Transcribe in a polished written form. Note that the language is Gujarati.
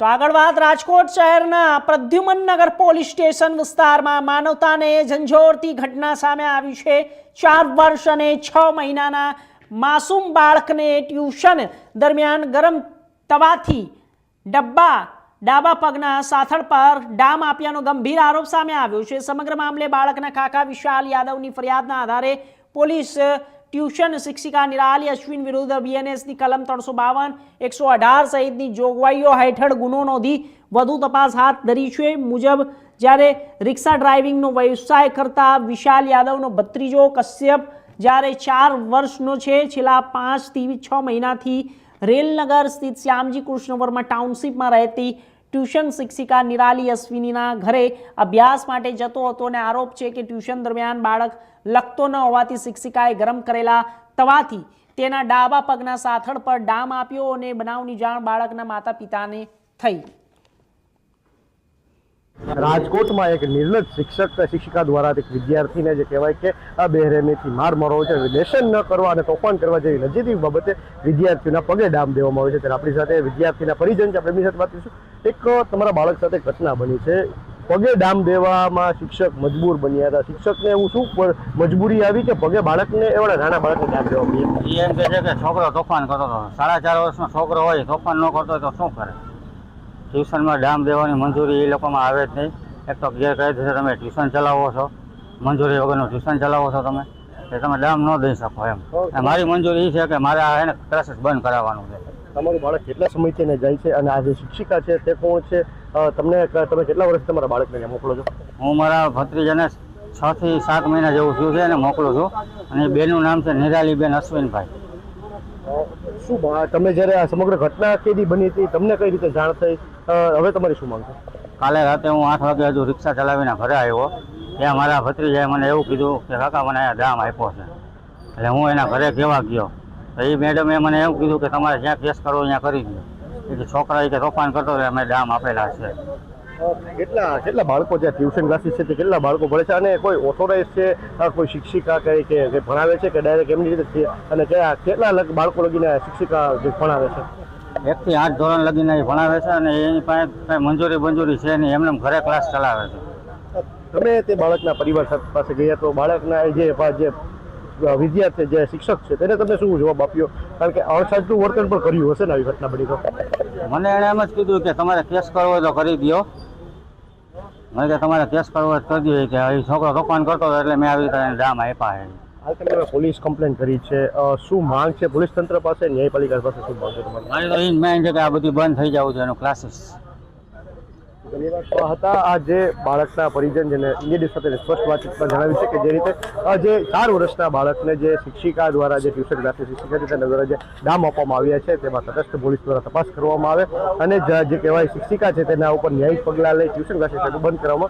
તો આગળ વાત રાજકોટ શહેરના પ્રદ્યુમનનગર પોલીસ સ્ટેશન વિસ્તારમાં માનવતાને ઝંઝોરતી ઘટના સામે આવી છે। 4 વર્ષ અને 6 મહિનાના માસૂમ બાળકને ટ્યુશન દરમિયાન ગરમ તવાથી ડાબા પગના સાથળ પર ડામ આપ્યાનો ગંભીર આરોપ સામે આવ્યો છે। સમગ્ર મામલે બાળકના કાકા વિશાલ યાદવની ફરિયાદના આધારે પોલીસ ટ્યુશન શિક્ષિકા નિરાલી અશ્વિન વિરુદ્ધ બીએનએસની કલમ 352, 118 સહિતની જોગવાઈઓ હેઠળ ગુનો નોંધી વધુ તપાસ હાથ ધરી છે। મુજબ જ્યારે રિક્ષા ડ્રાઇવિંગનો વ્યવસાય કરતા વિશાલ યાદવનો ભત્રીજો કશ્યપ જ્યારે 4 વર્ષનો છે, છેલ્લા 5 થી 6 મહિનાથી રેલનગર સ્થિત શ્યામજી કૃષ્ણ વર્મા ટાઉનશીપમાં રહેતી ટ્યુશન શિક્ષિકા નિરાલી અશ્વિનીના ઘરે અભ્યાસ માટે જતો હતો અને આરોપ છે કે ટ્યુશન દરમિયાન બાળક લખતો ન હોવાથી શિક્ષિકાએ ગરમ કરેલા તવાથી તેના ડાબા પગના સાથળ પર ડામ આપ્યો અને બનાવની જાણ બાળકના માતા પિતાને થઈ। રાજકોટમાં એક નિર્લજ શિક્ષિકા દ્વારા એક વિદ્યાર્થીને જે કહેવાય કે બેરહેમીથી માર મારવો છે, લેશન ન કરવા અને તોફાન કરવા જેવી નજીવી બાબતે વિદ્યાર્થીઓના પગે ડામ દેવામાં આવે છે। ત્યારે આપણી સાથે વિદ્યાર્થીના પરિજન છે, આપણે એમની સાથે વાત કરીશું। એક તમારા બાળક સાથે ઘટના બની છે, પગે ડામ દેવામાં શિક્ષક મજબૂર બન્યા હતા। શિક્ષકને એવું શું મજબૂરી આવી કે પગે બાળકને એવડા નાના બાળકને ડામ દેવા પડ્યા? એમ કહે છે કે છોકરો તોફાન કરતો હતો, 4.5 વર્ષનો છોકરો હોય તોફાન ન કરતો હોય તો શું કરે? ટ્યુશનમાં ડામ દેવાની મંજૂરી એ લોકોમાં આવે જ નહીં। એક તો ગેરકાયદેસર તમે ટ્યુશન ચલાવો છો, મંજૂરી વગરનું ટ્યુશન ચલાવો છો તમે, એ તમે ડામ ન દઈ શકો એમ। મારી મંજૂરી એ છે કે મારે આ એને ક્લાસીસ બંધ કરાવવાનું છે। તમારું બાળક કેટલા સમયથી એને જાય છે અને આ જે શિક્ષિકા છે તે કોણ છે? તમે કેટલા વર્ષથી તમારા બાળકને ત્યાં મોકલો છો? હું મારા ભત્રીજાને 6 થી 7 મહિના જેવું થયું છે અને મોકલું છું, અને બેનનું નામ છે નિરાલીબેન અશ્વિનભાઈ। શું તમે જ્યારે આ સમગ્ર ઘટના કેદી બની હતી, તમને કઈ રીતે જાણ થઈ? હવે તમારી શું માંગ છે? કાલે રાતે હું 8 વાગે હજુ રિક્ષા ચલાવીને ઘરે આવ્યો, ત્યાં મારા ભત્રીજાએ મને એવું કીધું કે કાકા મને અહીંયા ડામ આપ્યો છે। એટલે હું એના ઘરે કહેવા ગયો તો એ મેડમે મને એવું કીધું કે તમારે જ્યાં કેસ કરવો ત્યાં કરી દો, કે છોકરા કે તોફાન કરતો હોય અમે ડામ આપેલા છે। કેટલા બાળકો જ્યાં ટ્યુશન ક્લાસીસ છે તે કેટલા બાળકો ભણે છે અને કોઈ ઓથોરાઇઝ છે, કોઈ શિક્ષિકા કઈ કે ભણાવે છે કે ડાયરેક્ટ એમની રીતે છે? અને કેટલા બાળકો લગીને શિક્ષિકા જે ભણાવે છે? 1 થી 8 ધોરણ લગીને એ ભણાવે છે અને એની પાસે કઈ મંજૂરી છે નહીં, એમને ઘરે ક્લાસ ચલાવે છે। તમે તે બાળકના પરિવાર પાસે ગયા તો બાળકના જે વિદ્યાર્થી જે શિક્ષક છે તેને તમને શું જવાબ આપ્યો? કારણ કે અસાચું વર્તન પણ કર્યું હશે ને આવી ઘટના બની તો? મને એણે એમ જ કીધું કે તમારે કેસ કરવો હોય તો કરી દો, મને કે તમારે કેસ કરવો હોય તો કરી દો, કે એ છોકરો તોફાન કરતો હતો એટલે મેં આવી રીતે ડામ આપ્યા છે। હાલ તમે પોલીસ કમ્પ્લેન કરી છે, શું માંગ છે પોલીસ તંત્ર પાસે, ન્યાયપાલિકા પાસે શું માંગ છે તમારી? મારી તો એ જ માન છે કે આ બધું બંધ થઈ જવું છે એનું ક્લાસીસ। હતા આ જે બાળકના પરિજન જેને ઇન્ડિયા સાથે સ્પષ્ટ વાતચીતમાં જણાવ્યું છે કે જે રીતે જે 4 વર્ષના બાળકને જે શિક્ષિકા દ્વારા જે ટ્યુશન ક્લાસીસ શિક્ષિકા છે તેના દ્વારા જે ડામ આપવામાં આવ્યા છે તેમાં તટસ્થ પોલીસ દ્વારા તપાસ કરવામાં આવે અને જે કહેવાય શિક્ષિકા છે તેના ઉપર ન્યાયિક પગલાં લઈ ટ્યુશન ક્લાસીસ બંધ કરવામાં